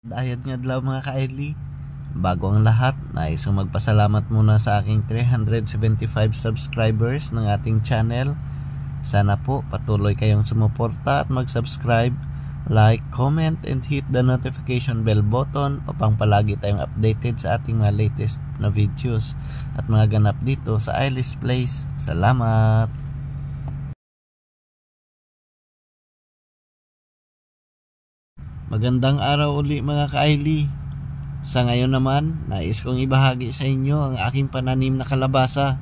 Dayad nga daw mga ka-idly. Bago ang lahat, nais kong magpasalamat muna sa aking 375 subscribers ng ating channel. Sana po patuloy kayong sumuporta at mag-subscribe, like, comment, and hit the notification bell button upang palagi tayong updated sa ating mga latest na videos at mga ganap dito sa Ailis Place. Salamat! Magandang araw uli mga ka-idly. Sa ngayon naman, nais kong ibahagi sa inyo ang aking pananim na kalabasa.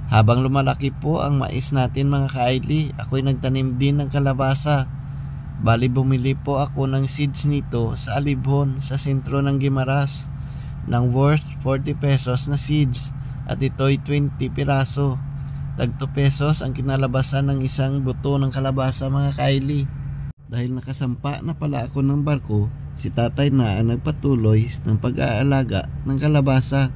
Habang lumalaki po ang mais natin mga ka-idly, ako'y nagtanim din ng kalabasa. Bali bumili po ako ng seeds nito sa Alibhon sa sentro ng Guimaras ng worth 40 pesos na seeds at ito'y 20 piraso. Tag 2 pesos ang kinalabasan ng isang buto ng kalabasa mga ka-idly. Dahil nakasampa na pala ako ng barko, si tatay na ang nagpatuloy ng pag-aalaga ng kalabasa.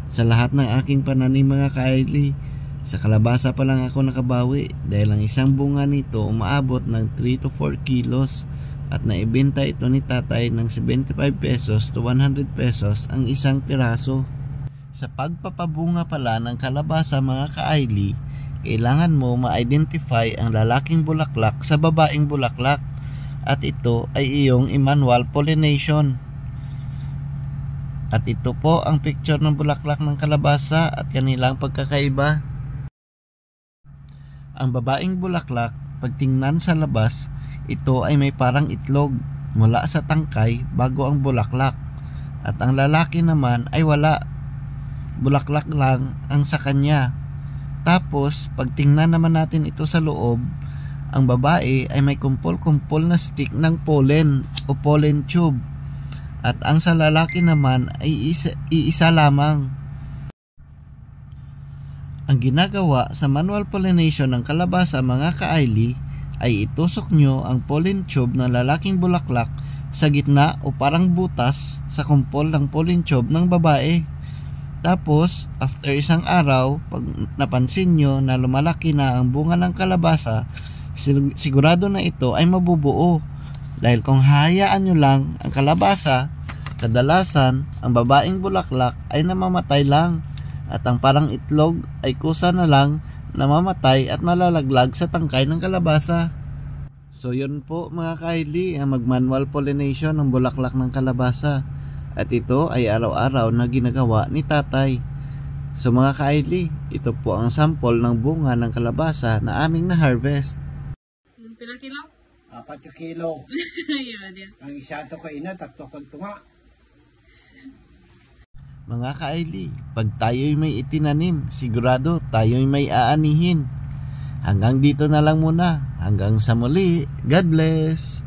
Sa lahat ng aking pananim mga ka-idly, sa kalabasa pa lang ako nakabawi dahil ang isang bunga nito umaabot ng 3 to 4 kilos at naibenta ito ni tatay ng 75 pesos to 100 pesos ang isang piraso. Sa pagpapabunga pala ng kalabasa mga ka-idly, kailangan mo ma-identify ang lalaking bulaklak sa babaeng bulaklak at ito ay iyong i-manual pollination. At ito po ang picture ng bulaklak ng kalabasa at kanilang pagkakaiba. Ang babaeng bulaklak, pagtingnan sa labas, ito ay may parang itlog mula sa tangkay bago ang bulaklak. At ang lalaki naman ay wala, bulaklak lang ang sa kanya. Tapos, pag tingnan naman natin ito sa loob, ang babae ay may kumpol-kumpol na stick ng pollen o pollen tube. At ang sa lalaki naman ay iisa lamang. Ang ginagawa sa manual pollination ng kalabasa mga ka-idly ay itusok nyo ang pollen tube ng lalaking bulaklak sa gitna o parang butas sa kumpol ng pollen tube ng babae. Tapos, after isang araw, pag napansin nyo na lumalaki na ang bunga ng kalabasa, sigurado na ito ay mabubuo. Dahil kung hahayaan nyo lang ang kalabasa, kadalasan, ang babaeng bulaklak ay namamatay lang at ang parang itlog ay kusa na lang namamatay at malalaglag sa tangkay ng kalabasa. So yun po mga ka-idly, ang mag-manual pollination ng bulaklak ng kalabasa. At ito ay araw-araw na ginagawa ni tatay. So mga ka-idly, ito po ang sample ng bunga ng kalabasa na aming na-harvest. Pila kilo? 4 kilo. Yun din. Ang isa to ko ina, tatlo kag tunga. Mga ka-idly, pag tayo'y may itinanim, sigurado tayo'y may aanihin. Hanggang dito na lang muna. Hanggang sa muli. God bless!